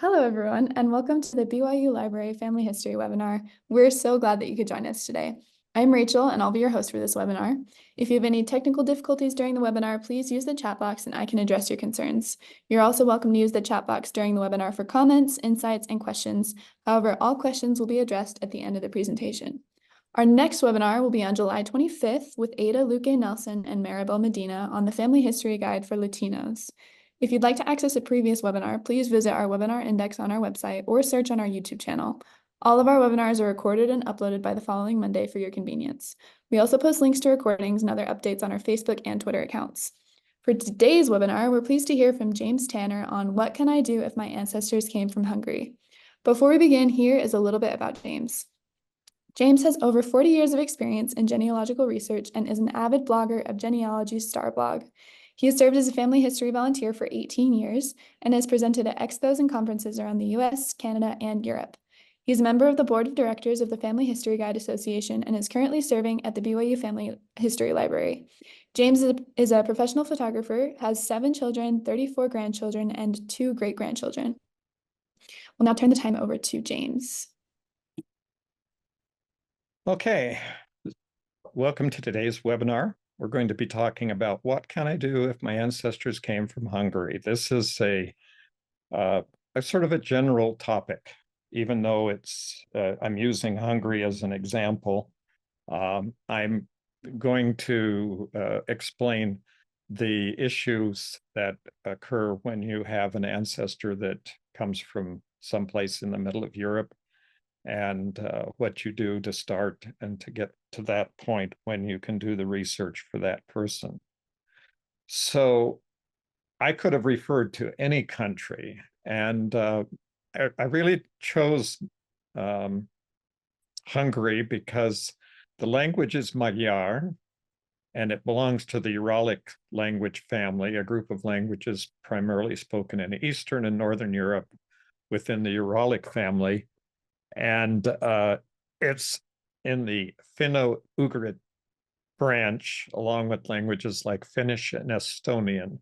Hello, everyone, and welcome to the BYU Library Family History webinar. We're so glad that you could join us today. I'm Rachel, and I'll be your host for this webinar. If you have any technical difficulties during the webinar, please use the chat box and I can address your concerns. You're also welcome to use the chat box during the webinar for comments, insights, and questions. However, all questions will be addressed at the end of the presentation. Our next webinar will be on July 25th with Ada Luque Nelson and Maribel Medina on the Family History Guide for Latinos. If you'd like to access a previous webinar, please visit our webinar index on our website or search on our YouTube channel. All of our webinars are recorded and uploaded by the following Monday for your convenience. We also post links to recordings and other updates on our Facebook and Twitter accounts. For today's webinar, we're pleased to hear from James Tanner on What Can I Do If My Ancestors Came from Hungary? Before we begin, here is a little bit about James. James has over 40 years of experience in genealogical research and is an avid blogger of Genealogy's Star blog. He has served as a family history volunteer for 18 years and has presented at expos and conferences around the US, Canada, and Europe. He is a member of the board of directors of the Family History Guide Association and is currently serving at the BYU Family History Library. James is a professional photographer, has 7 children, 34 grandchildren, and 2 great-grandchildren. We'll now turn the time over to James. Okay, welcome to today's webinar. We're going to be talking about what can I do if my ancestors came from Hungary. This is a sort of a general topic, even though I'm using Hungary as an example. I'm going to explain the issues that occur when you have an ancestor that comes from someplace in the middle of Europe, and what you do to start and to get to that point when you can do the research for that person. So I could have referred to any country, and I really chose Hungary because the language is Magyar, and it belongs to the Uralic language family, a group of languages primarily spoken in Eastern and Northern Europe within the Uralic family. And it's in the Finno-Ugric branch, along with languages like Finnish and Estonian.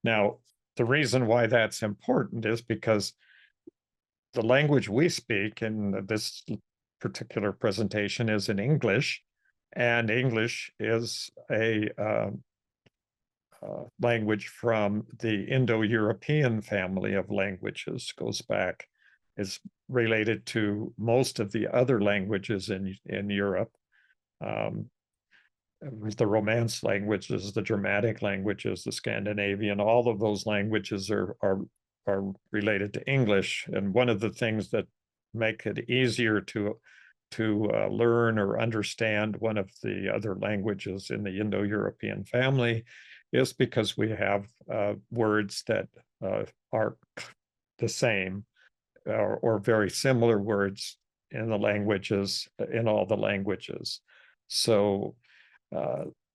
Now, the reason why that's important is because the language we speak in this particular presentation is in English, and English is a language from the Indo-European family of languages, goes back, is related to most of the other languages in Europe. The Romance languages, the Germanic languages, the Scandinavian, all of those languages are related to English. And one of the things that make it easier to learn or understand one of the other languages in the Indo-European family is because we have words that are the same or very similar words in the languages, in all the languages. So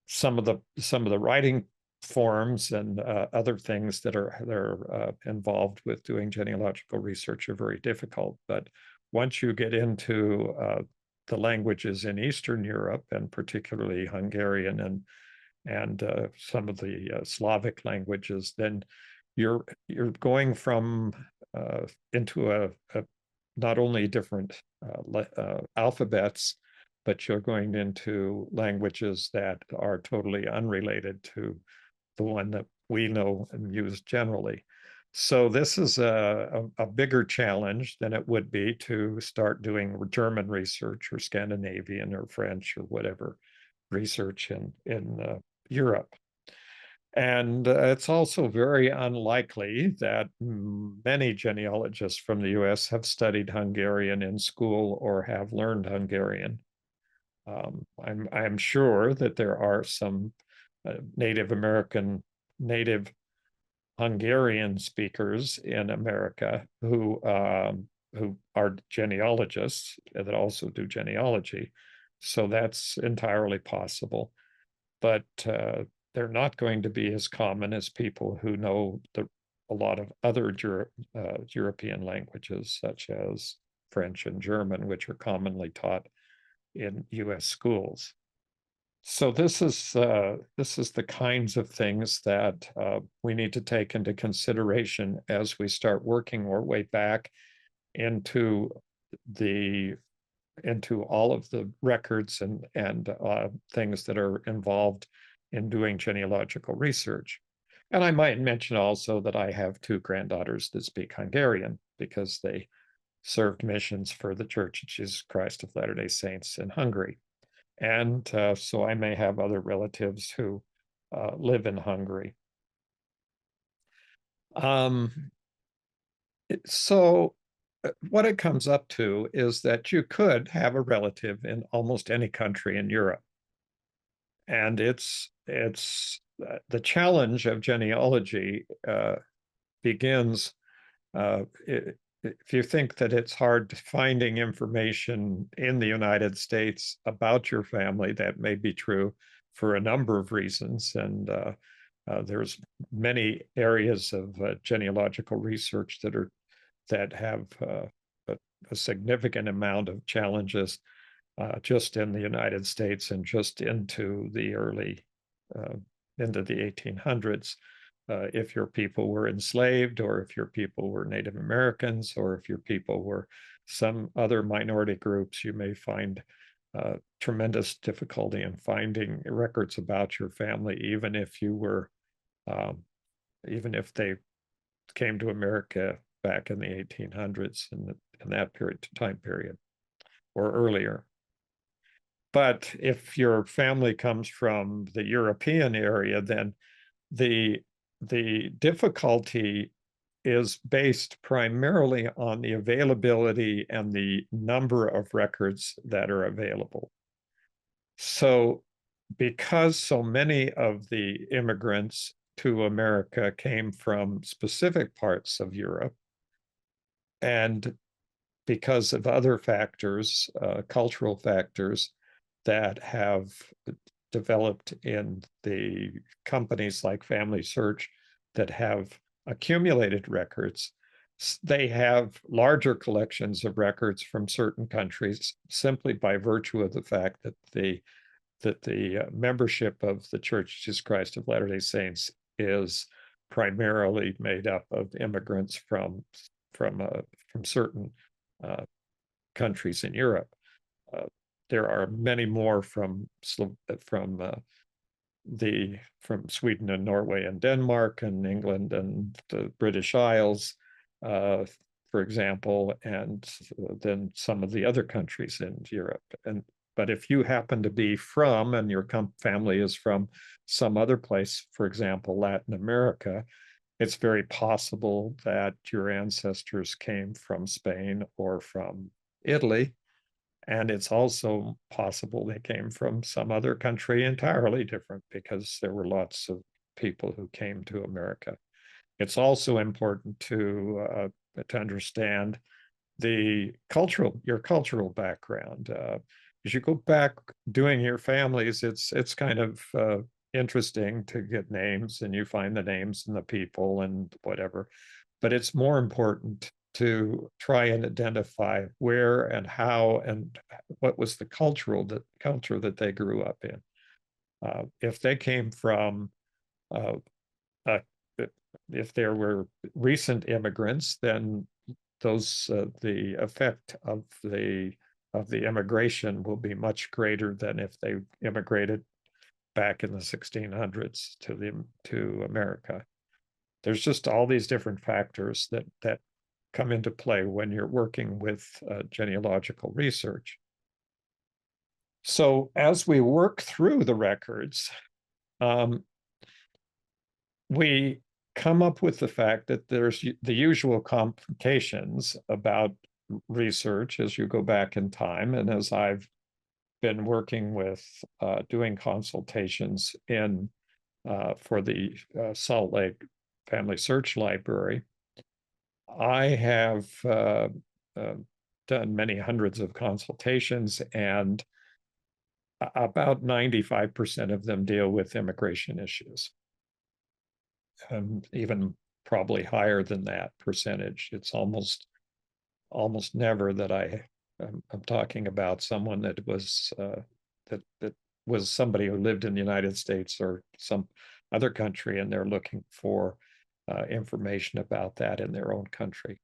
some of the writing forms and other things that are involved with doing genealogical research are very difficult. But once you get into the languages in Eastern Europe, and particularly Hungarian and some of the Slavic languages, then you're going from into a not only different alphabets, but you're going into languages that are totally unrelated to the one that we know and use generally. So this is a bigger challenge than it would be to start doing German research or Scandinavian or French or whatever research in Europe. And it's also very unlikely that many genealogists from the US have studied Hungarian in school or have learned Hungarian. I'm sure that there are some Native Hungarian speakers in America who are genealogists that also do genealogy. So that's entirely possible. But they're not going to be as common as people who know a lot of other European languages, such as French and German, which are commonly taught in US schools. So this is the kinds of things that we need to take into consideration as we start working our way back into the into all of the records and things that are involved in doing genealogical research. And I might mention also that I have two granddaughters that speak Hungarian because they served missions for the Church of Jesus Christ of Latter-day Saints in Hungary. And so I may have other relatives who live in Hungary. Um, so what it comes up to is that you could have a relative in almost any country in Europe. And it's the challenge of genealogy begins if you think that it's hard finding information in the United States about your family, that may be true for a number of reasons. And there's many areas of genealogical research that have a significant amount of challenges just in the United States and just uh, into the 1800s. If your people were enslaved, or if your people were Native Americans, or if your people were some other minority groups, you may find tremendous difficulty in finding records about your family, um, even if they came to America back in the 1800s in that time period or earlier. But if your family comes from the European area, then the the difficulty is based primarily on the availability and the number of records that are available. So, because so many of the immigrants to America came from specific parts of Europe, and because of other factors, cultural factors that have developed in the companies like Family Search that have accumulated records, they have larger collections of records from certain countries simply by virtue of the fact that the membership of the Church of Jesus Christ of Latter-day Saints is primarily made up of immigrants from from certain uh, countries in Europe. Uh, there are many more from from Sweden and Norway and Denmark and England and the British Isles, uh, for example, and then some of the other countries in Europe. But if you happen to be from, and your family is from some other place, for example, Latin America, it's very possible that your ancestors came from Spain or from Italy, and it's also possible they came from some other country entirely different, because there were lots of people who came to America. It's also important to understand your cultural background. As you go back doing your families, it's kind of interesting to get names, and you find the names and the people and whatever. But it's more important to try and identify where and how and what was the culture that they grew up in. If they came from uh, uh, if there were recent immigrants, then the effect of the immigration will be much greater than if they immigrated back in the 1600s to America. There's just all these different factors that come into play when you're working with genealogical research. So as we work through the records, um, we come up with the fact that there's the usual complications about research as you go back in time. And as I've been working with doing consultations for the Salt Lake Family Search Library, I have done many hundreds of consultations, and about 95% of them deal with immigration issues. Even probably higher than that percentage. It's almost never that I'm talking about someone that was that was somebody who lived in the United States or some other country, and they're looking for information about that in their own country.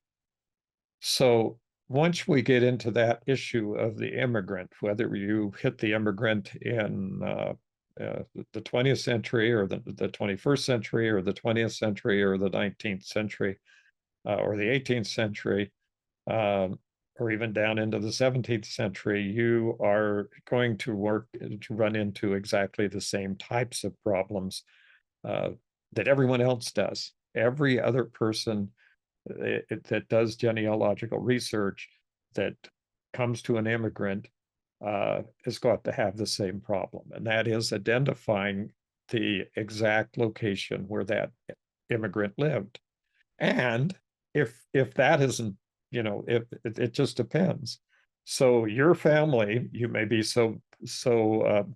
So once we get into that issue of the immigrant, whether you hit the immigrant in the 20th century or the 21st century or the 20th century or the 19th century or the 18th century, or even down into the 17th century, you are going to run into exactly the same types of problems that everyone else does. Every other person that does genealogical research that comes to an immigrant is got to have the same problem, and that is identifying the exact location where that immigrant lived. And if that isn't, if it just depends. So your family, you may be so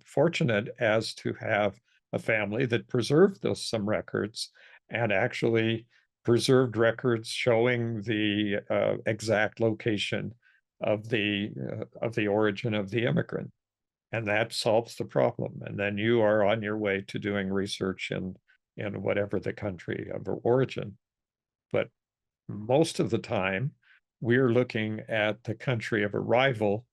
fortunate as to have a family that preserved some records and actually preserved records showing the exact location of the origin of the immigrant, and that solves the problem. And then you are on your way to doing research in whatever the country of origin. But most of the time, we're looking at the country of arrival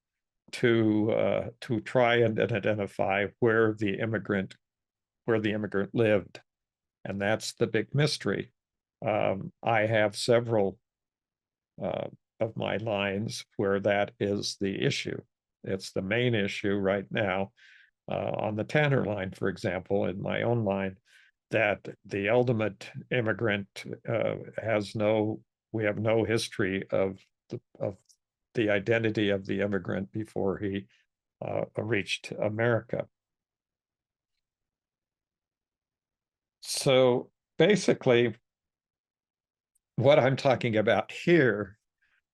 to try and identify where the immigrant lived, and that's the big mystery. I have several of my lines where that is the issue. It's the main issue right now. On the Tanner line, for example, in my own line, that the ultimate immigrant we have no history of the identity of the immigrant before he reached America. So basically, what I'm talking about here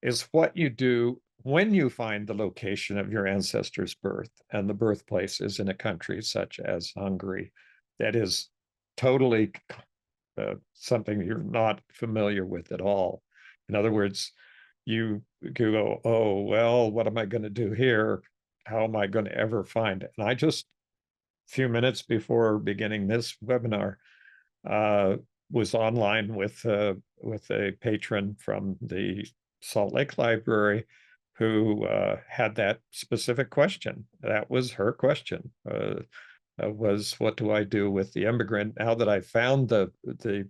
is what you do when you find the location of your ancestor's birth, and the birthplace is in a country such as Hungary that is totally something you're not familiar with at all. In other words, you go, oh, well, what am I going to do here? How am I going to ever find it? And I just, a few minutes before beginning this webinar, was online with a patron from the Salt Lake Library who had that specific question. That was her question. Was what do I do with the immigrant now that I found the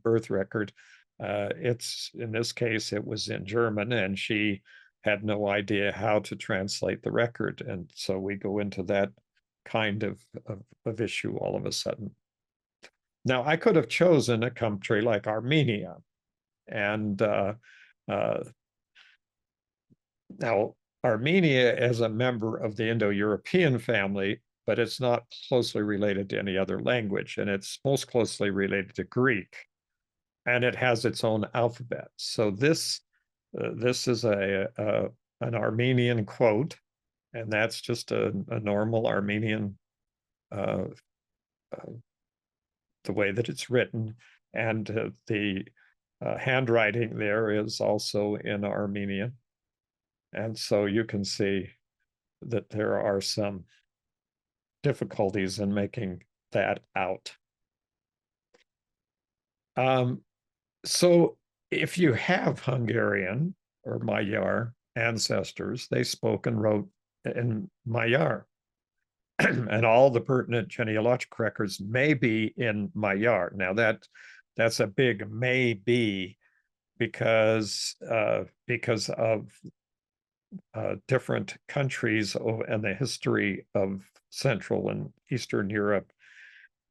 birth record? It's in this case it was in German, and she had no idea how to translate the record, and so we go into that kind of issue all of a sudden. Now I could have chosen a country like Armenia, and now Armenia is a member of the Indo-European family, but it's not closely related to any other language, and it's most closely related to Greek, and it has its own alphabet. So this is an Armenian quote, and that's just a normal Armenian the way that it's written, and the handwriting there is also in Armenian, and so you can see that there are some difficulties in making that out. So if you have Hungarian or Magyar ancestors, they spoke and wrote in Magyar. And all the pertinent genealogical records may be in Magyar. Now that's a big maybe because of different countries and the history of Central and Eastern Europe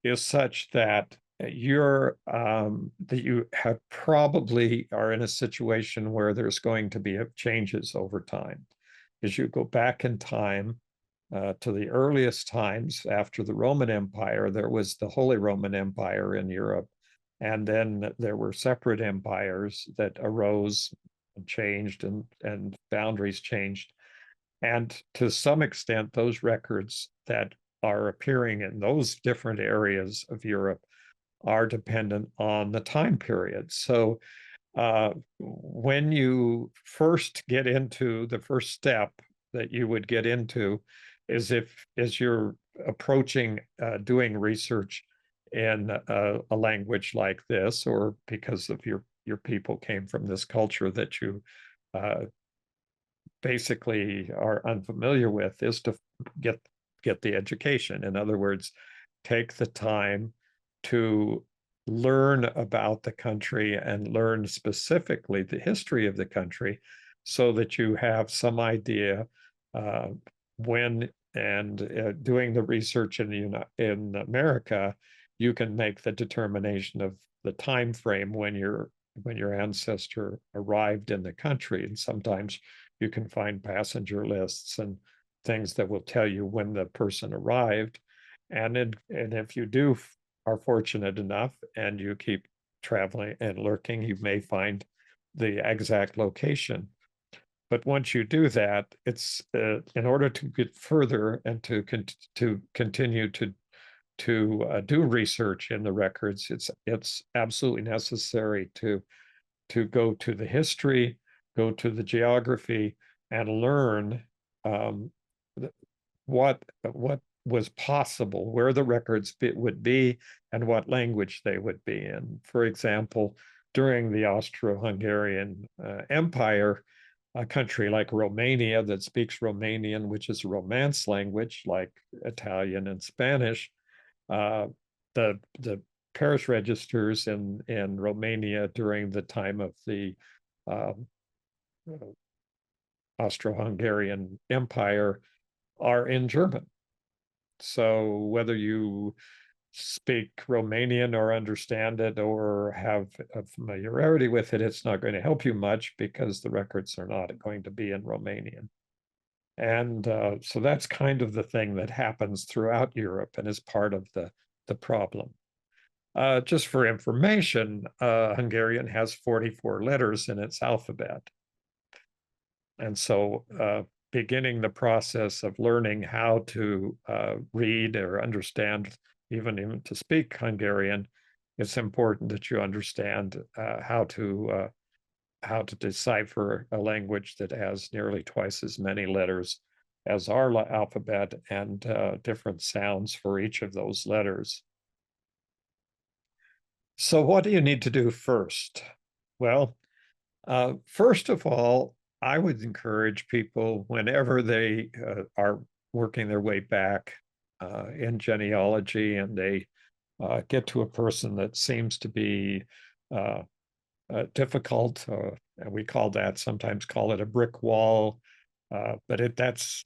is such that you have probably are in a situation where there's going to be changes over time. As you go back in time to the earliest times after the Roman Empire, there was the Holy Roman Empire in Europe, and then there were separate empires that arose and changed, and boundaries changed. And to some extent, those records that are appearing in those different areas of Europe are dependent on the time period. So when you first get into the first step that you would get into is you're approaching doing research in a language like this, or because of your people came from this culture that you basically are unfamiliar with, is to get the education. In other words, take the time to learn about the country and learn specifically the history of the country so that you have some idea uh, when and doing the research in America, you can make the determination of the time frame when your ancestor arrived in the country. And sometimes you can find passenger lists and things that will tell you when the person arrived. And if you are fortunate enough and you keep traveling and lurking, you may find the exact location. But once you do that, it's in order to get further and to continue to do research in the records, it's absolutely necessary to go to the history, go to the geography, and learn um, what was possible, where the records would be, and what language they would be in. For example, during the Austro-Hungarian Empire, a country like Romania that speaks Romanian, which is a Romance language like Italian and Spanish, the parish registers in Romania during the time of the um, Austro-Hungarian Empire are in German. So whether you speak Romanian or understand it or have a familiarity with it, it's not going to help you much because the records are not going to be in Romanian. And so that's kind of the thing that happens throughout Europe and is part of the problem. Just for information, Hungarian has 44 letters in its alphabet. And so beginning the process of learning how to read or understand, even to speak Hungarian, it's important that you understand how to decipher a language that has nearly twice as many letters as our alphabet and different sounds for each of those letters. So what do you need to do first? Well, first of all, I would encourage people whenever they are working their way back in genealogy and they get to a person that seems to be difficult, and we sometimes call it a brick wall, but that's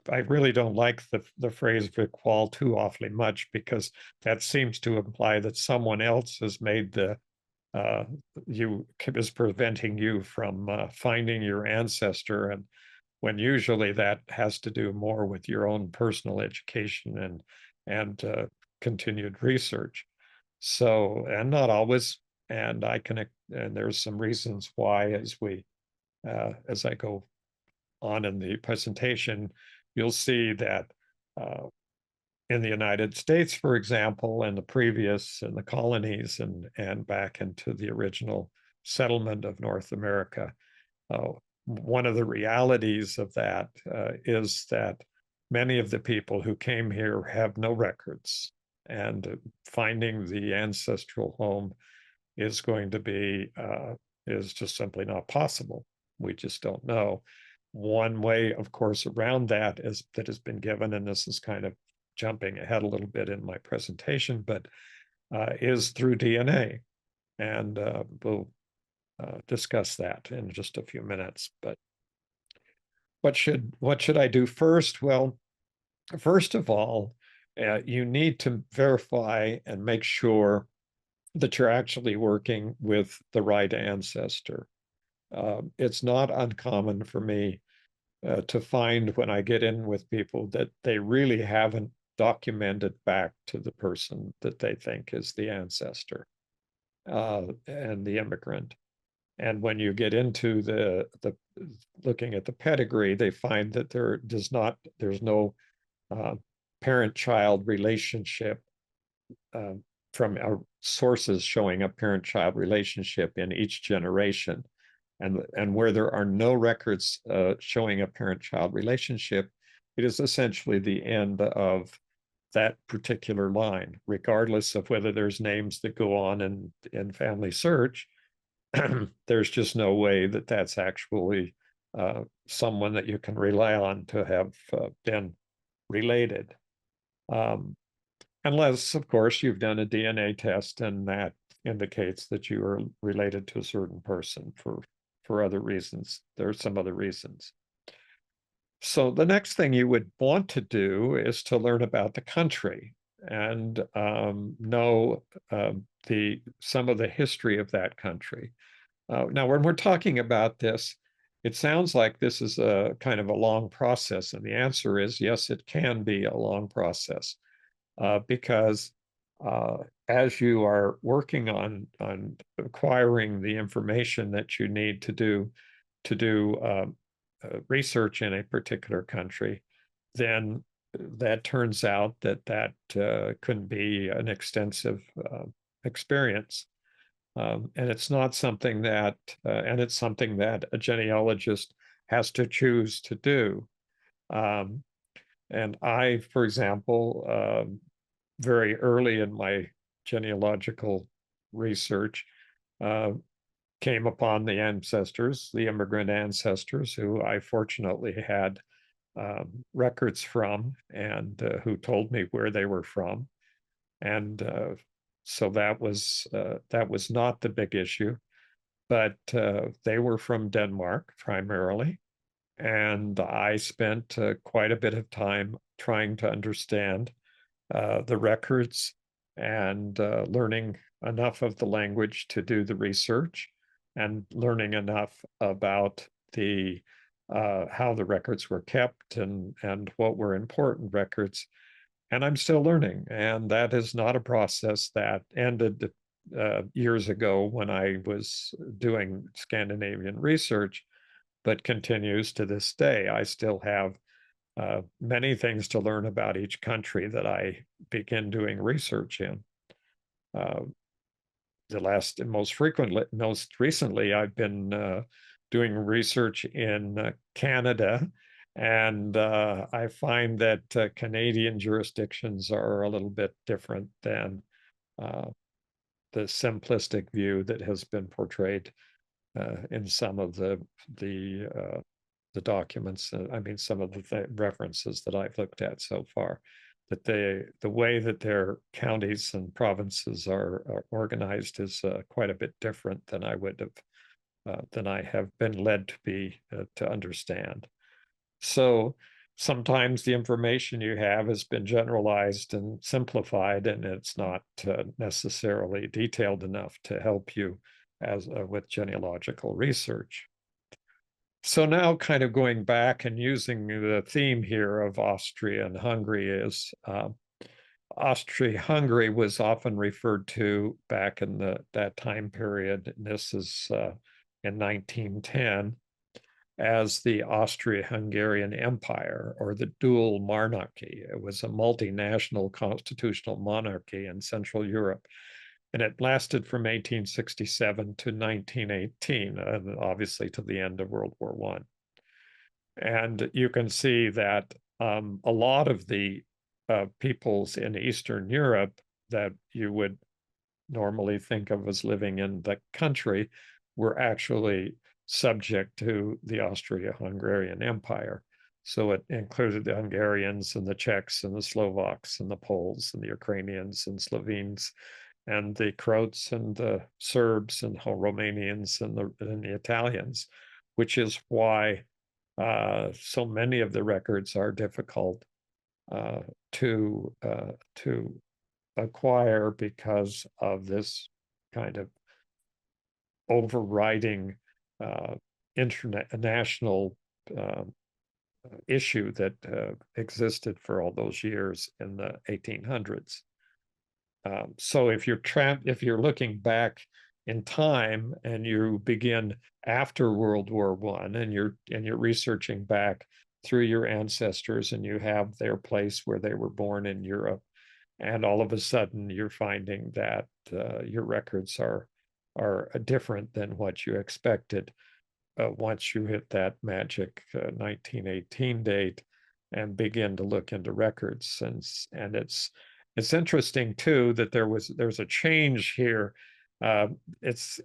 I really don't like the phrase brick wall too awfully much because that seems to imply that someone else has made the you is preventing you from finding your ancestor, and when usually that has to do more with your own personal education and continued research. So, and not always, and and there's some reasons why as I go on in the presentation, you'll see that uh, in the United States, for example, and in the colonies and back into the original settlement of North America. One of the realities of that is that many of the people who came here have no records, and finding the ancestral home is going to be is just simply not possible. We just don't know. One way, of course, around that has been given, and this is kind of jumping ahead a little bit in my presentation, but is through DNA. And we'll discuss that in just a few minutes. But what should I do first? Well, first of all, you need to verify and make sure that you're actually working with the right ancestor. It's not uncommon for me to find when I get in with people that they really haven't documented back to the person that they think is the ancestor and the immigrant. And when you get into the looking at the pedigree, they find that there's no parent-child relationship from our sources showing a parent-child relationship in each generation. And where there are no records showing a parent-child relationship, it is essentially the end of that particular line, regardless of whether there's names that go on in family search. There's just no way that that's actually someone that you can rely on to have been related. Um, Unless, of course, you've done a DNA test and that indicates that you are related to a certain person for other reasons. There are some other reasons. So the next thing you would want to do is to learn about the country and know some of the history of that country. Now, when we're talking about this, it sounds like this is a kind of a long process, and the answer is yes, it can be a long process because as you are working on acquiring the information that you need to do research in a particular country, then that turns out that couldn't be an extensive experience. And it's not something that, and it's something that a genealogist has to choose to do. Um, and I, for example, very early in my genealogical research, uh, came upon the ancestors, the immigrant ancestors, who I fortunately had records from and who told me where they were from. And so that was not the big issue, but they were from Denmark primarily. And I spent quite a bit of time trying to understand the records and learning enough of the language to do the research and learning enough about the how the records were kept and what were important records. And I'm still learning, and that is not a process that ended years ago when I was doing Scandinavian research, but continues to this day. I still have many things to learn about each country that I begin doing research in. Uh, most recently, I've been doing research in Canada, and I find that Canadian jurisdictions are a little bit different than uh, the simplistic view that has been portrayed in some of the documents. I mean, some of the references that I've looked at so far, that the way that their counties and provinces are organized is quite a bit different than I would have than I have been led to be to understand. So sometimes the information you have has been generalized and simplified, and it's not necessarily detailed enough to help you as with genealogical research. So now, kind of going back and using the theme here of Austria and Hungary is Austria-Hungary was often referred to back in that time period. And this is in 1910 as the Austria-Hungarian Empire or the dual monarchy. It was a multinational constitutional monarchy in Central Europe. And it lasted from 1867 to 1918, obviously to the end of World War I. And you can see that a lot of the peoples in Eastern Europe that you would normally think of as living in the country were actually subject to the Austria-Hungarian Empire. So it included the Hungarians and the Czechs and the Slovaks and the Poles and the Ukrainians and Slovenes and the Croats and the Serbs and the Romanians and the Italians, which is why so many of the records are difficult uh, to acquire because of this kind of overriding international issue that existed for all those years in the 1800s. So if you're looking back in time and you begin after World War I and you're researching back through your ancestors and you have their place where they were born in Europe, and all of a sudden you're finding that your records are different than what you expected once you hit that magic 1918 date, and begin to look into records. And it's interesting too that there's a change here. It's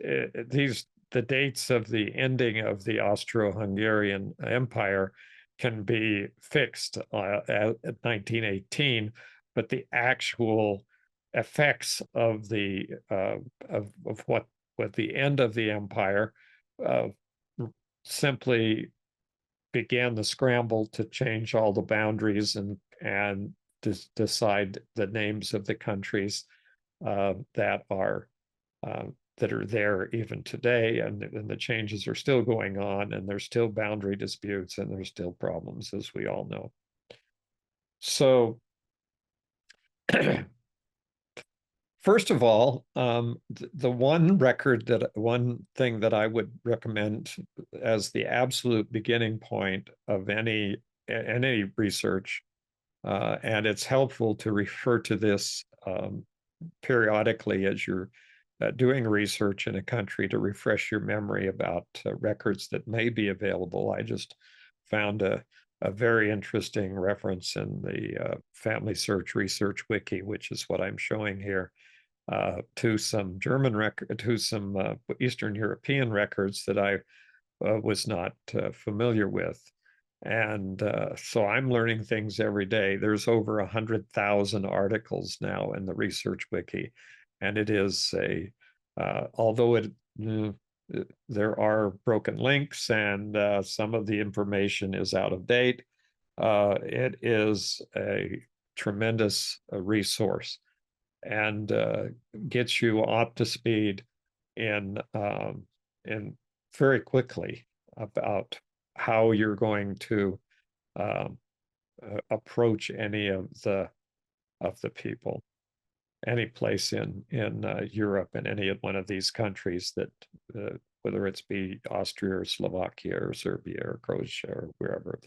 these the dates of the ending of the Austro-Hungarian Empire can be fixed at 1918, but the actual effects of the of what the end of the empire uh, simply began the scramble to change all the boundaries and decide the names of the countries that are there even today, and the changes are still going on, and there's still boundary disputes, and there's still problems, as we all know. So first of all, the one thing that I would recommend as the absolute beginning point of any research, and it's helpful to refer to this periodically as you're doing research in a country to refresh your memory about records that may be available. I just found a very interesting reference in the Family Search Research Wiki, which is what I'm showing here, to some Eastern European records that I was not familiar with. And so I'm learning things every day. There's over 100,000 articles now in the Research Wiki, and it is although there are broken links and some of the information is out of date, it is a tremendous resource and gets you up to speed in very quickly about how you're going to um, approach any of the people, any place in Europe, in any one of these countries that whether it's be Austria or Slovakia or Serbia or Croatia or wherever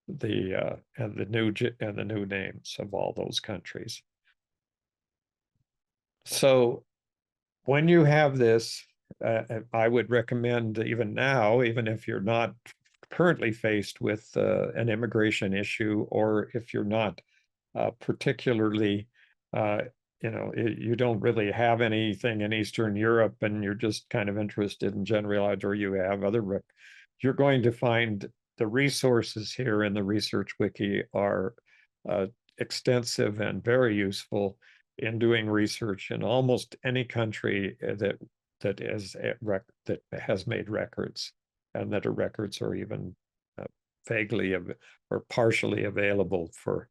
and the new names of all those countries. So when you have this, I would recommend even now, even if you're not currently faced with an immigration issue, or if you're not particularly, you don't really have anything in Eastern Europe and you're just kind of interested in general, or you have you're going to find the resources here in the Research Wiki are extensive and very useful in doing research in almost any country that has made records, and that records are even vaguely or partially available for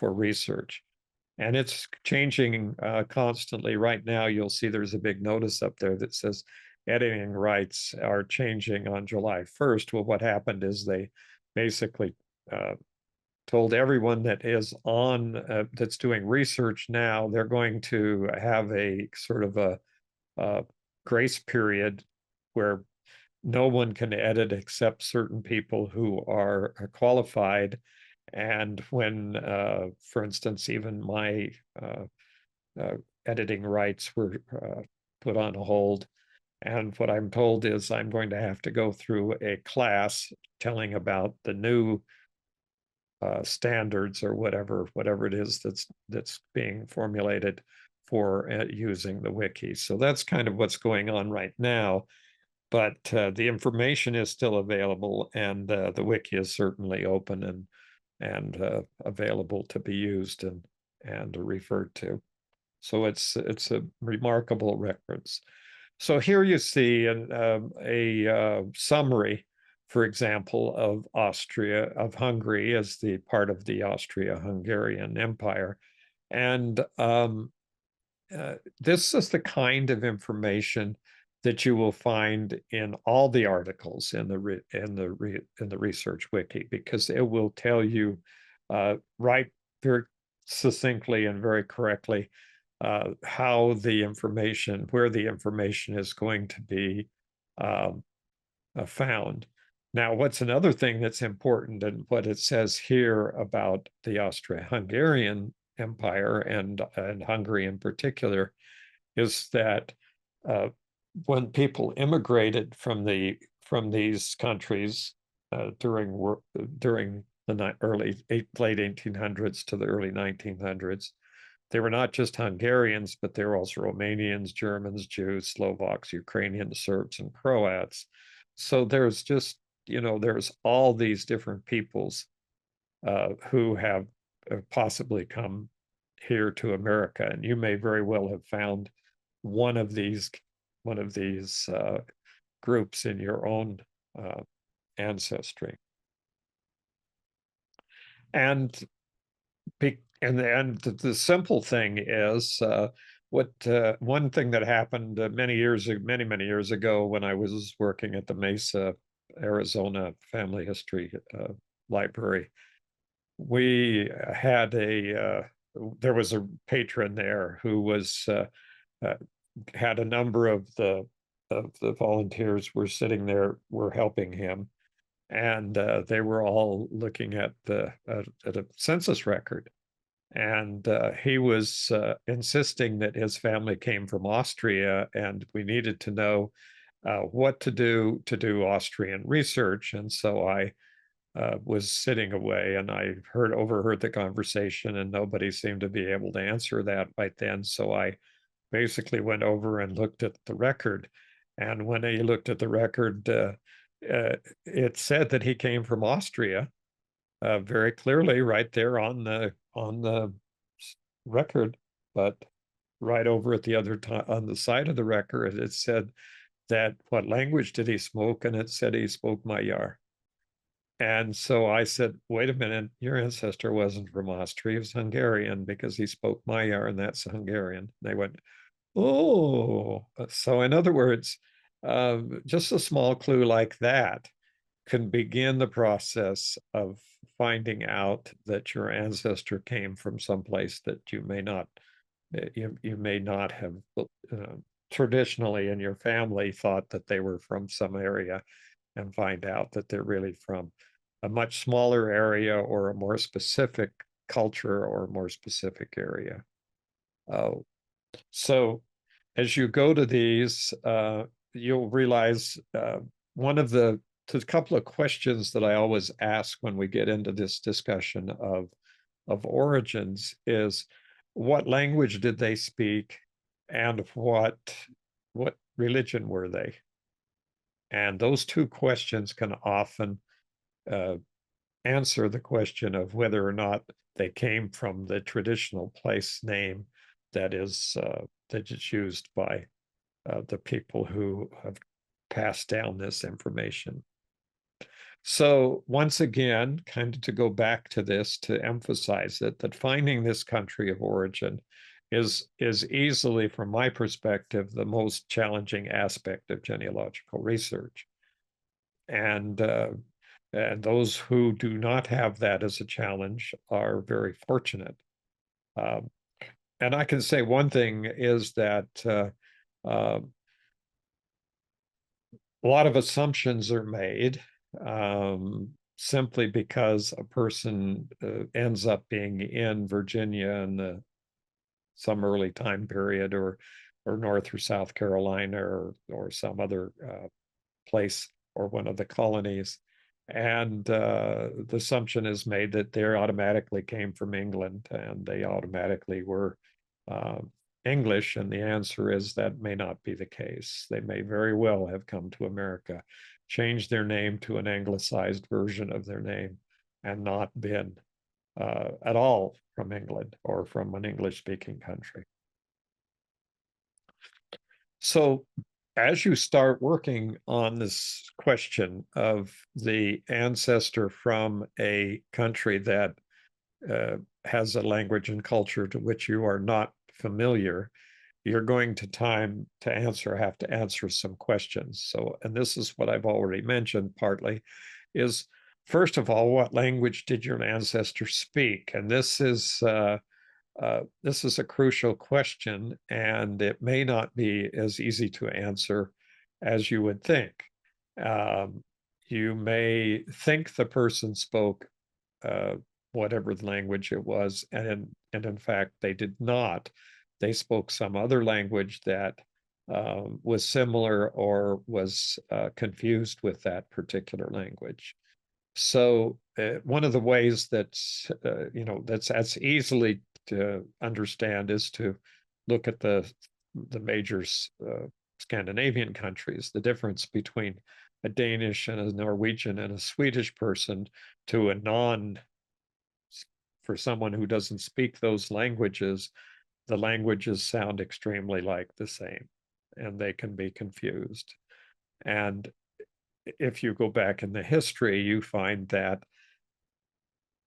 research. And it's changing constantly. Right now, you'll see there's a big notice up there that says editing rights are changing on July 1st. Well, what happened is they basically told everyone that is that's doing research now, they're going to have a sort of a grace period where no one can edit except certain people who are qualified. And when, for instance, even my editing rights were put on hold. And what I'm told is I'm going to have to go through a class telling about the new standards or whatever it is that's being formulated for using the wiki. So that's kind of what's going on right now. But the information is still available, and the wiki is certainly open and available to be used and referred to. So it's a remarkable reference. So here you see a summary, for example, of Hungary as the part of the Austria-Hungarian Empire. And this is the kind of information that you will find in all the articles in the Research Wiki, because it will tell you right very succinctly and very correctly how where the information is going to be found. Now, what's another thing that's important, and what it says here about the Austro-Hungarian Empire and Hungary in particular, is that when people immigrated from these countries during the late 1800s to the early 1900s. They were not just Hungarians, but they were also Romanians, Germans, Jews, Slovaks, Ukrainians, Serbs, and Croats. So there's just, there's all these different peoples who have possibly come here to America, and you may very well have found one of these groups in your own ancestry. And the simple thing is one thing that happened many years ago when I was working at the Mesa, Arizona Family History Library. We had there was a patron there who had a number of the volunteers were sitting there, were helping him, and they were all looking at a census record. And he was insisting that his family came from Austria, and we needed to know what to do Austrian research. And so I was sitting away, and I overheard the conversation, and nobody seemed to be able to answer that right then. So I basically went over and looked at the record. And when he looked at the record, it said that he came from Austria, very clearly right there on the record. But right over at the other time on the side of the record, it said that what language did he speak, and it said he spoke Magyar. And so I said, wait a minute, your ancestor wasn't from Austria, he was Hungarian, because he spoke Magyar, and that's Hungarian. They went, oh. So in other words, just a small clue like that can begin the process of finding out that your ancestor came from someplace that you may not have traditionally in your family thought that they were from some area, and find out that they're really from a much smaller area or a more specific culture or a more specific area. So as you go to these, you'll realize a couple of questions that I always ask when we get into this discussion of origins is, what language did they speak, and what religion were they? And those two questions can often answer the question of whether or not they came from the traditional place name that is used by the people who have passed down this information. So once again, kind of to go back to this, to emphasize it, that finding this country of origin is easily, from my perspective, the most challenging aspect of genealogical research. And those who do not have that as a challenge are very fortunate. And I can say one thing is that a lot of assumptions are made simply because a person ends up being in Virginia in some early time period, or North or South Carolina, or some other place, or one of the colonies. And the assumption is made that they automatically came from England, and they automatically were English. And the answer is that may not be the case. They may very well have come to America, changed their name to an anglicized version of their name, and not been at all from England or from an English-speaking country. So as you start working on this question of the ancestor from a country that has a language and culture to which you are not familiar, you're going to have to answer some questions. So, and this is what I've already mentioned partly, is first of all, what language did your ancestor speak? And this is a crucial question, and it may not be as easy to answer as you would think. You may think the person spoke whatever language it was, and in fact they did not. They spoke some other language that was similar or was confused with that particular language. So one of the ways that's that's easily to understand is to look at the major Scandinavian countries, the difference between a Danish and a Norwegian and a Swedish person to a non for someone who doesn't speak those languages, the languages sound extremely like the same and they can be confused. And if you go back in the history, you find that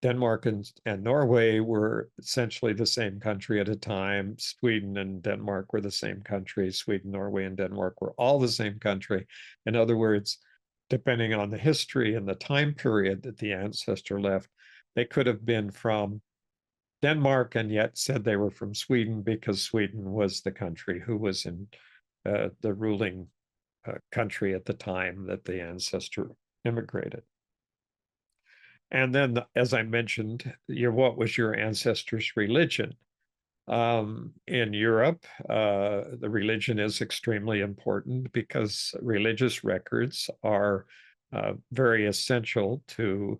Denmark and Norway were essentially the same country at a time. Sweden and Denmark were the same country. Sweden, Norway, and Denmark were all the same country. In other words, depending on the history and the time period that the ancestor left, they could have been from Denmark and yet said they were from Sweden because Sweden was the country who was in the ruling country at the time that the ancestor immigrated. And then, as I mentioned, what was your ancestor's religion? In Europe, the religion is extremely important because religious records are very essential to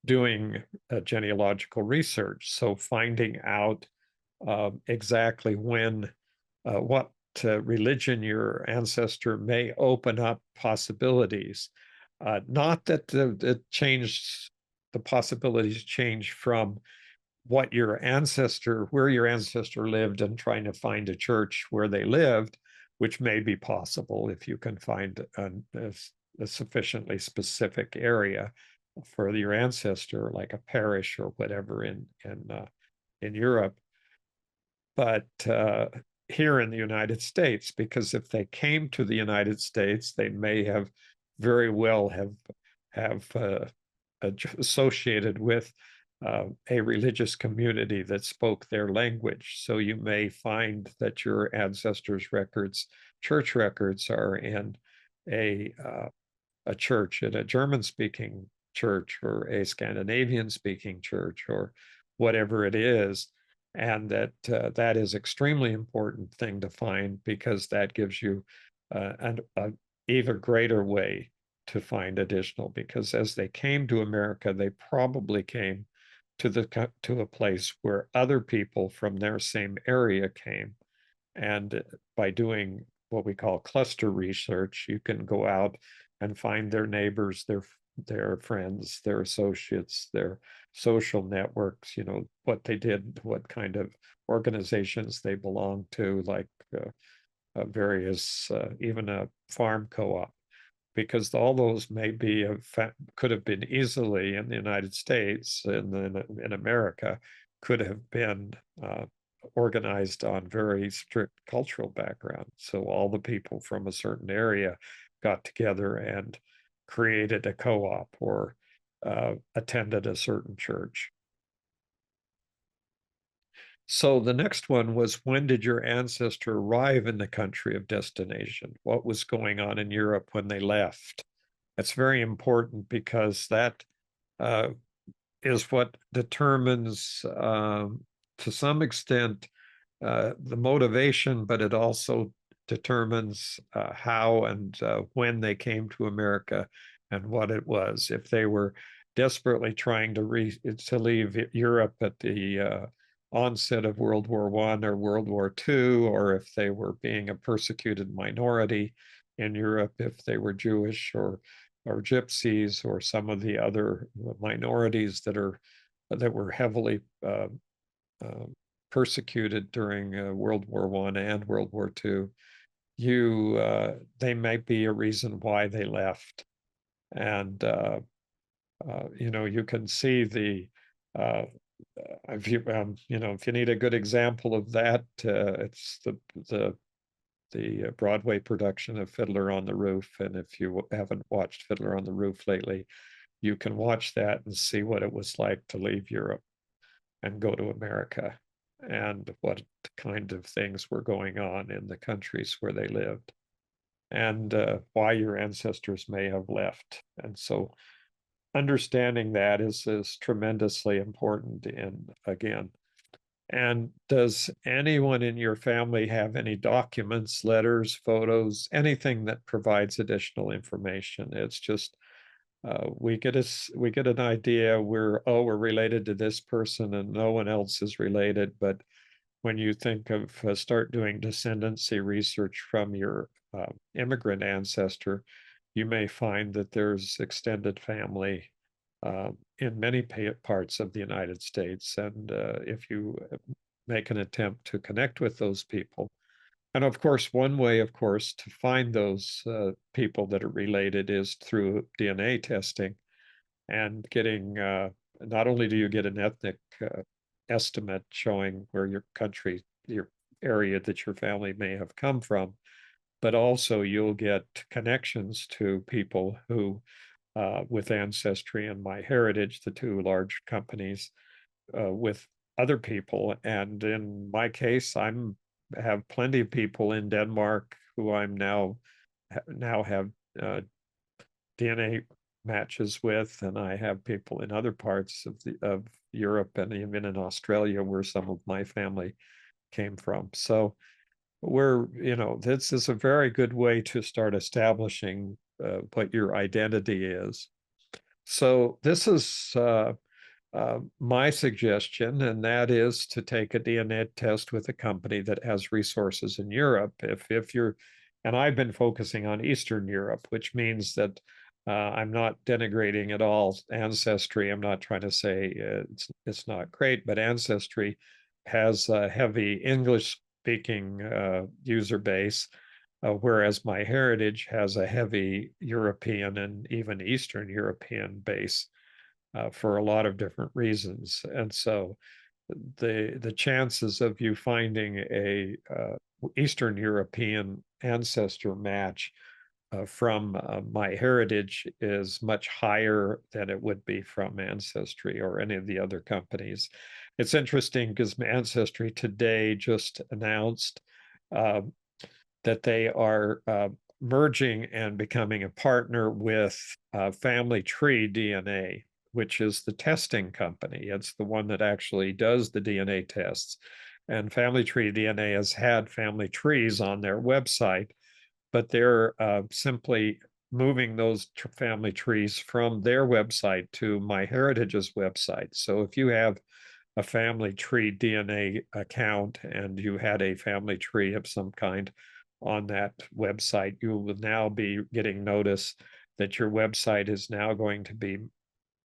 doing genealogical research. So finding out exactly what religion your ancestor may open up possibilities. Not that the possibilities change from where your ancestor lived and trying to find a church where they lived, which may be possible if you can find a sufficiently specific area for your ancestor, like a parish or whatever in Europe. But here in the United States, because if they came to the United States, they may have very well have associated with a religious community that spoke their language. So you may find that your ancestors' records, church records, are in a church, in a German-speaking church or a Scandinavian-speaking church or whatever it is, and that is extremely important thing to find because that gives you an even greater way to find additional. Because as they came to America, they probably came to a place where other people from their same area came, and by doing what we call cluster research, you can go out and find their neighbors, their friends, their associates, their social networks, what they did, what kind of organizations they belonged to, like various, even a farm co-op, because all those could have been easily in the United States and in America, could have been organized on very strict cultural background. So all the people from a certain area got together and created a co-op or attended a certain church. So the next one was, when did your ancestor arrive in the country of destination? What was going on in Europe when they left? That's very important because that is what determines, to some extent, the motivation, but it also determines how and when they came to America and what it was. If they were desperately trying to leave Europe at the onset of World War I or World War II, or if they were being a persecuted minority in Europe, if they were Jewish or gypsies or some of the other minorities that were heavily persecuted during World War I and World War II, they might be a reason why they left. And you can see if you need a good example of that, it's the Broadway production of Fiddler on the Roof. And if you haven't watched Fiddler on the Roof lately, you can watch that and see what it was like to leave Europe and go to America, and what kind of things were going on in the countries where they lived, and why your ancestors may have left. And so understanding that is tremendously important. And does anyone in your family have any documents, letters, photos, anything that provides additional information? It's just we get an idea we're related to this person and no one else is related. But when you think of start doing descendancy research from your immigrant ancestor, you may find that there's extended family in many parts of the United States. And if you make an attempt to connect with those people, and of course, one way, of course, to find those people that are related is through DNA testing and getting, not only do you get an ethnic estimate showing where your country, your area that your family may have come from, but also you'll get connections to people who, with Ancestry and MyHeritage, the two large companies, with other people. And in my case, I'm have plenty of people in Denmark who I'm now have DNA matches with, and I have people in other parts of Europe and even in Australia where some of my family came from. So this is a very good way to start establishing what your identity is. So this is my suggestion, and that is to take a DNA test with a company that has resources in Europe. If you're, and I've been focusing on Eastern Europe, which means that I'm not denigrating at all Ancestry. I'm not trying to say it's not great, but Ancestry has a heavy English speaking user base. Whereas MyHeritage has a heavy European and even Eastern European base for a lot of different reasons. And so the chances of you finding a Eastern European ancestor match from MyHeritage is much higher than it would be from Ancestry or any of the other companies. It's interesting because Ancestry today just announced uh, that they are merging and becoming a partner with Family Tree DNA, which is the testing company. It's the one that actually does the DNA tests. And Family Tree DNA has had family trees on their website, but they're simply moving those family trees from their website to MyHeritage's website. So if you have a family tree DNA account and you had a family tree of some kind on that website, you will now be getting notice that your website is now going to be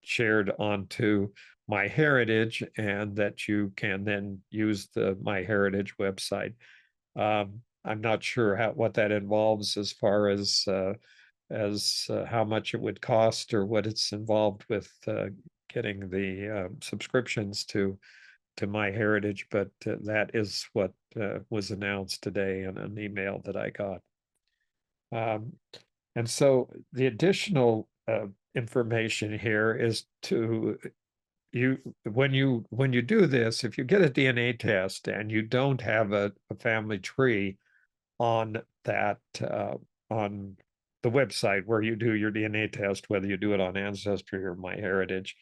shared onto MyHeritage and that you can then use the MyHeritage website. I'm not sure what that involves as far as how much it would cost or what it's involved with getting the subscriptions to MyHeritage, but that is what was announced today in an email that I got. And so the additional information here is to when you do this, if you get a DNA test and you don't have a family tree on that on the website where you do your DNA test, whether you do it on Ancestry or MyHeritage,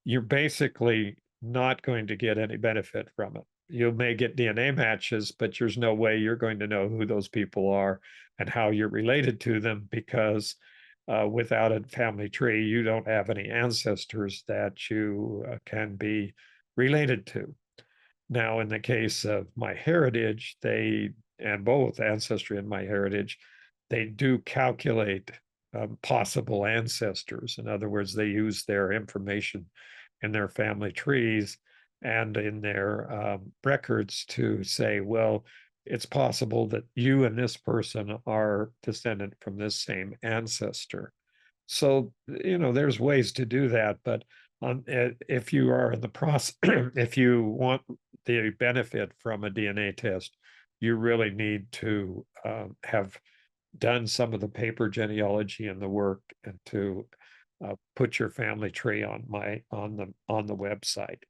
you're basically not going to get any benefit from it. You may get DNA matches, but there's no way you're going to know who those people are and how you're related to them because without a family tree, you don't have any ancestors that you can be related to. Now, in the case of MyHeritage, and both Ancestry and MyHeritage, they do calculate possible ancestors. In other words, they use their information in their family trees and in their records to say, well, it's possible that you and this person are descendant from this same ancestor. So, there's ways to do that, but if you are in the process, if you want the benefit from a DNA test, you really need to have done some of the paper genealogy and the work and to put your family tree on the website.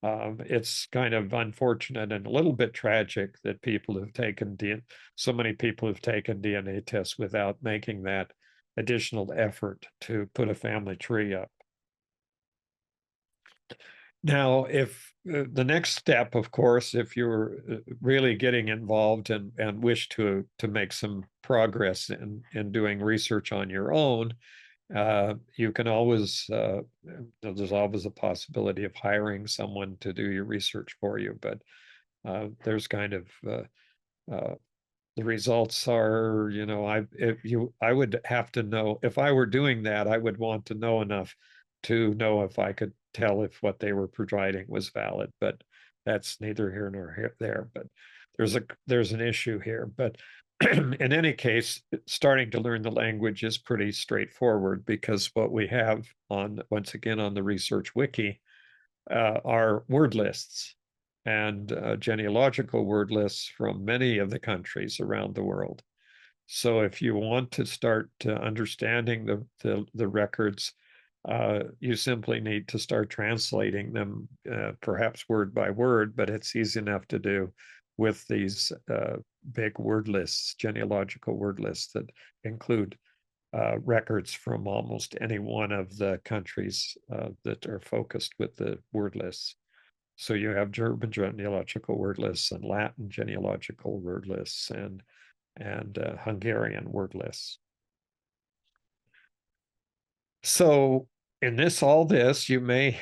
It's kind of unfortunate and a little bit tragic that so many people have taken DNA tests without making that additional effort to put a family tree up. Now, if the next step, of course, if you're really getting involved and wish to make some progress in doing research on your own, You can always, there's always a possibility of hiring someone to do your research for you, but there's kind of the results are, I would have to know if I were doing that, I would want to know enough to know if I could tell if what they were providing was valid, but that's neither here nor there. But there's an issue here. But in any case, starting to learn the language is pretty straightforward because what we have once again on the research wiki are word lists and genealogical word lists from many of the countries around the world. So if you want to start understanding the records, you simply need to start translating them, perhaps word by word, but it's easy enough to do with these big word lists, genealogical word lists that include records from almost any one of the countries that are focused with the word lists. So you have German genealogical word lists and Latin genealogical word lists and Hungarian word lists. So in all this, you may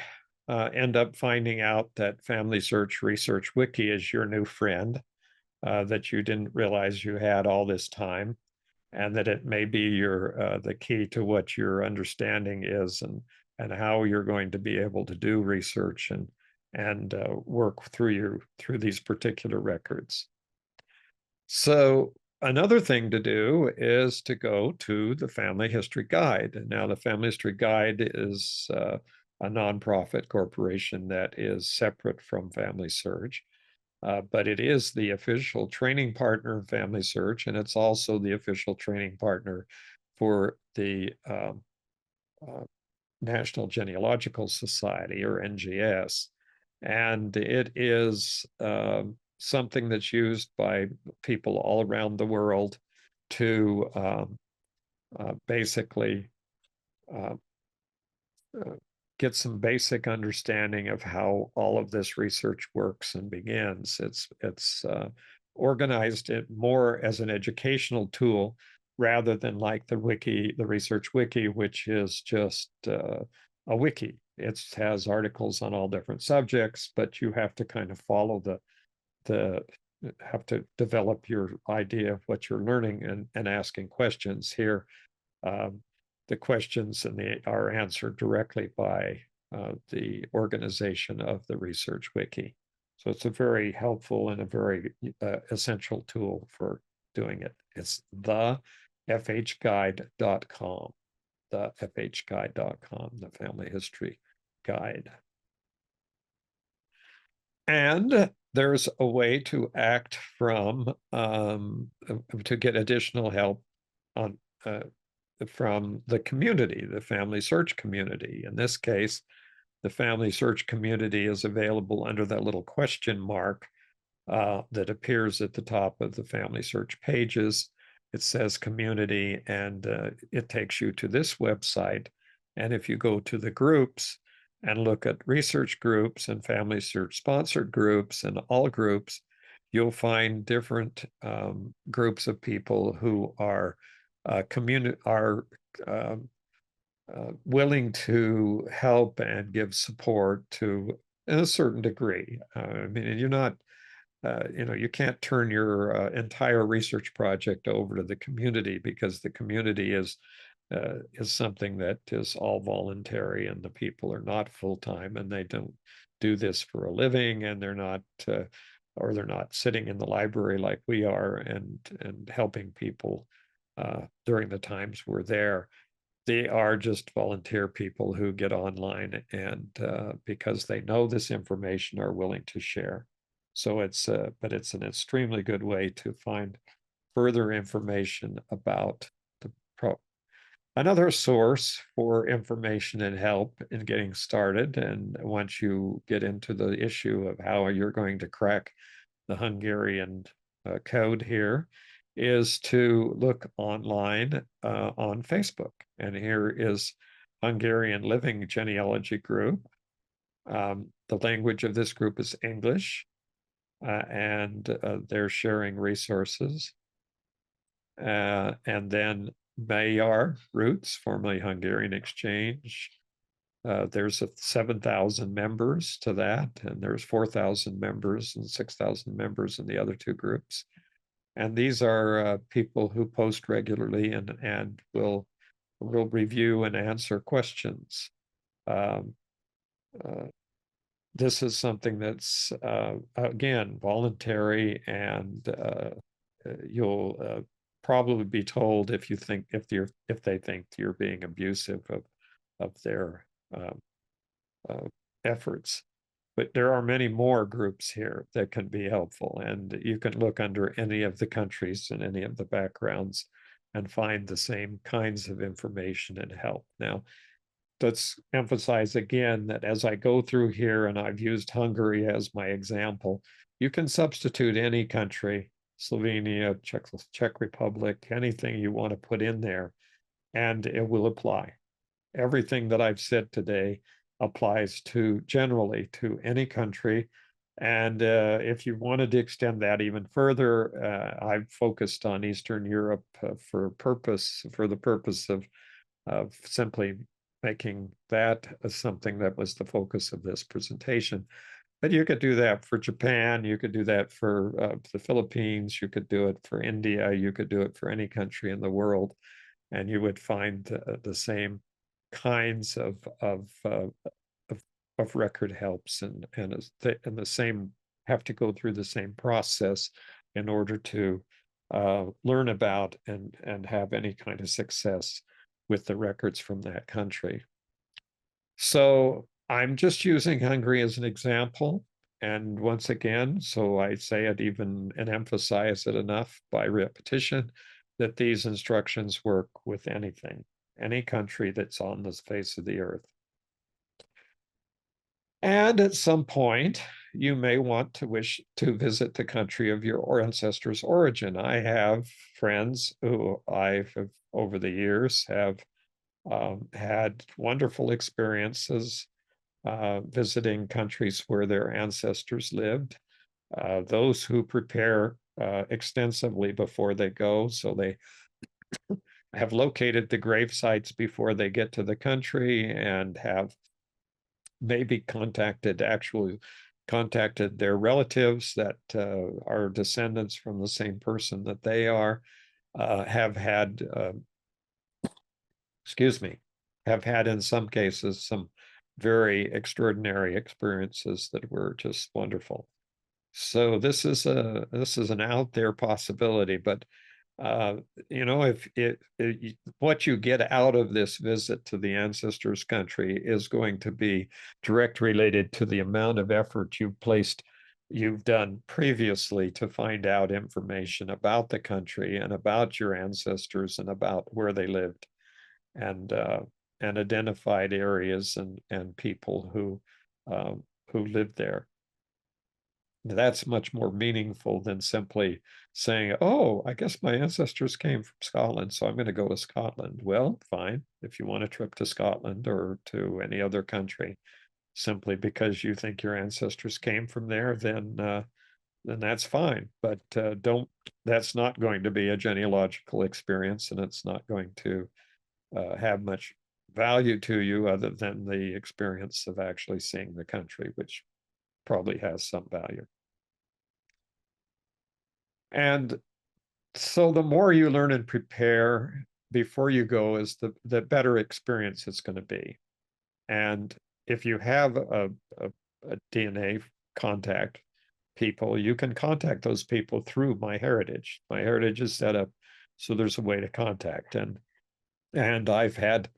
end up finding out that Family Search Research Wiki is your new friend that you didn't realize you had all this time, and that it may be your the key to what your understanding is and how you're going to be able to do research and work through these particular records. So another thing to do is to go to the Family History Guide. Now, the Family History Guide is a nonprofit corporation that is separate from Family Search. But it is the official training partner of Family Search, and it's also the official training partner for the National Genealogical Society, or NGS. And it is something that's used by people all around the world to basically get some basic understanding of how all of this research works and begins. It's organized it more as an educational tool rather than like the research wiki, which is just a wiki. It has articles on all different subjects, but you have to kind of follow have to develop your idea of what you're learning and asking questions here. The questions are answered directly by the organization of the research wiki. So it's a very helpful and a very essential tool for doing it. It's thefhguide.com, thefhguide.com, the Family History Guide. And there's a way to act to get additional help on from the community, the Family Search community. In this case, the Family Search community is available under that little question mark that appears at the top of the Family Search pages. It says community, and it takes you to this website. And if you go to the groups and look at research groups and Family Search sponsored groups and all groups, you'll find different groups of people who are willing to help and give support to a certain degree. I mean, you're not, you can't turn your entire research project over to the community, because the community is something that is all voluntary, and the people are not full-time, and they don't do this for a living, and they're not sitting in the library like we are and helping people during the times we're there. They are just volunteer people who get online and because they know this information, are willing to share. So but it's an extremely good way to find further information about the pro. Another source for information and help in getting started, and once you get into the issue of how you're going to crack the Hungarian code here, is to look online on Facebook. And here is Hungarian Living Genealogy Group. The language of this group is English, and they're sharing resources. And then Magyar roots, formerly Hungarian exchange. There's 7,000 members to that, and there's 4,000 members and 6,000 members in the other two groups. And these are people who post regularly and will review and answer questions. Um, uh, this is something that's again voluntary, and you'll probably be told if they think you're being abusive of their efforts. But there are many more groups here that can be helpful, and you can look under any of the countries and any of the backgrounds and find the same kinds of information and help. Now, let's emphasize again that as I go through here, and I've used Hungary as my example, you can substitute any country, Slovenia, Czech Republic, anything you want to put in there, and it will apply. Everything that I've said today applies to generally to any country. And if you wanted to extend that even further, I've focused on Eastern Europe for the purpose of simply making that something that was the focus of this presentation. But you could do that for Japan, you could do that for the Philippines, you could do it for India, you could do it for any country in the world, and you would find the same kinds of record helps, and the same have to go through the same process in order to learn about and have any kind of success with the records from that country. So I'm just using Hungary as an example. And once again, so I say it even and emphasize it enough by repetition that these instructions work with anything, any country that's on the face of the earth. And at some point, you may want to wish to visit the country of your ancestors' origin. I have friends who I've over the years have had wonderful experiences visiting countries where their ancestors lived. Those who prepare extensively before they go, so they have located the grave sites before they get to the country and have maybe contacted their relatives that are descendants from the same person that they are, have had in some cases some very extraordinary experiences that were just wonderful. So this is an out there possibility, but uh, if what you get out of this visit to the ancestors' country is going to be direct related to the amount of effort you've done previously to find out information about the country and about your ancestors and about where they lived, and identified areas and people who lived there. That's much more meaningful than simply saying, oh, I guess my ancestors came from Scotland, so I'm going to go to Scotland. Well, fine. If you want a trip to Scotland or to any other country, simply because you think your ancestors came from there, then that's fine. But that's not going to be a genealogical experience, and it's not going to have much value to you other than the experience of actually seeing the country, which probably has some value. And so the more you learn and prepare before you go is the better experience it's going to be. And if you have a DNA contact people, you can contact those people through MyHeritage. MyHeritage is set up so there's a way to contact. And I've had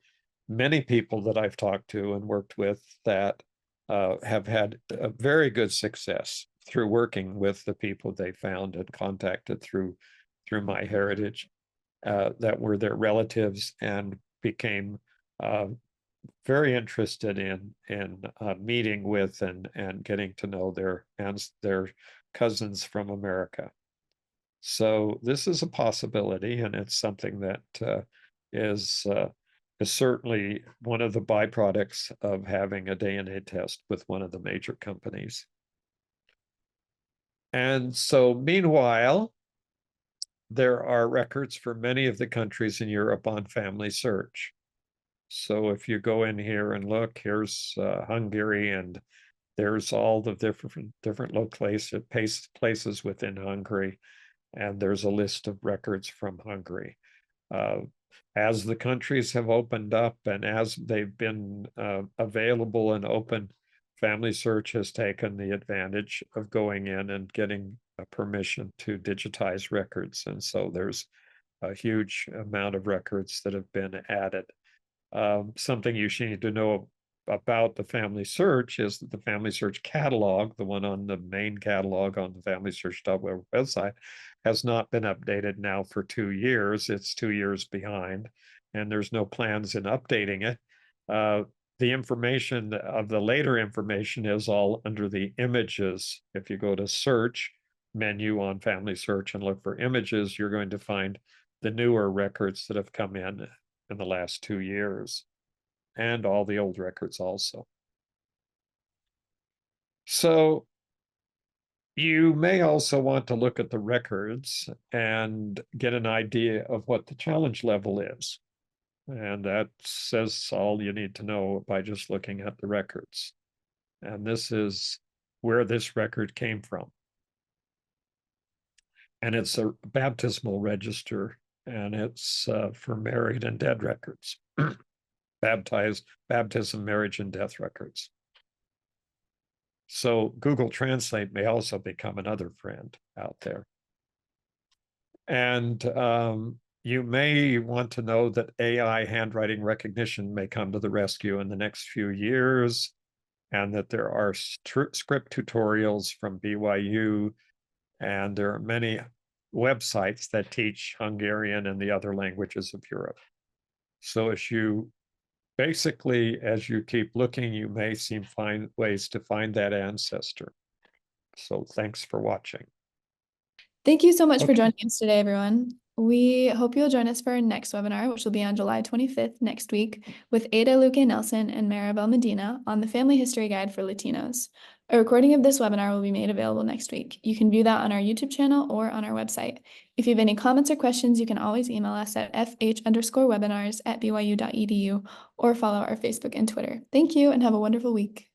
many people that I've talked to and worked with that have had a very good success through working with the people they found and contacted through MyHeritage, that were their relatives and became very interested in meeting with and getting to know their cousins from America. So this is a possibility, and it's something that is certainly one of the byproducts of having a DNA test with one of the major companies. And so meanwhile, there are records for many of the countries in Europe on family search. So if you go in here and look, here's Hungary, and there's all the different places within Hungary, and there's a list of records from Hungary. As the countries have opened up and as they've been available and open, Family Search has taken the advantage of going in and getting permission to digitize records. And so there's a huge amount of records that have been added. Something you should need to know about the Family Search is that the Family Search catalog, the one on the main catalog on the Family Search website, has not been updated now for 2 years. It's 2 years behind, and there's no plans in updating it. The information of the later information is all under the images. If you go to search menu on Family Search and look for images, you're going to find the newer records that have come in the last 2 years, and all the old records also. So you may also want to look at the records and get an idea of what the challenge level is. And that says all you need to know by just looking at the records. And this is where this record came from. And it's a baptismal register, and it's for married and dead records. Baptism, marriage, and death records. So Google Translate may also become another friend out there. And you may want to know that AI handwriting recognition may come to the rescue in the next few years, and that there are script tutorials from BYU, and there are many websites that teach Hungarian and the other languages of Europe. So as you keep looking, you may find ways to find that ancestor. So thanks for watching. Thank you so much for Okay. joining us today, everyone. We hope you'll join us for our next webinar, which will be on July 25th next week, with Ada Luque Nelson and Maribel Medina on the Family History Guide for Latinos. A recording of this webinar will be made available next week. You can view that on our YouTube channel or on our website. If you have any comments or questions, you can always email us at fh_webinars@byu.edu or follow our Facebook and Twitter. Thank you and have a wonderful week.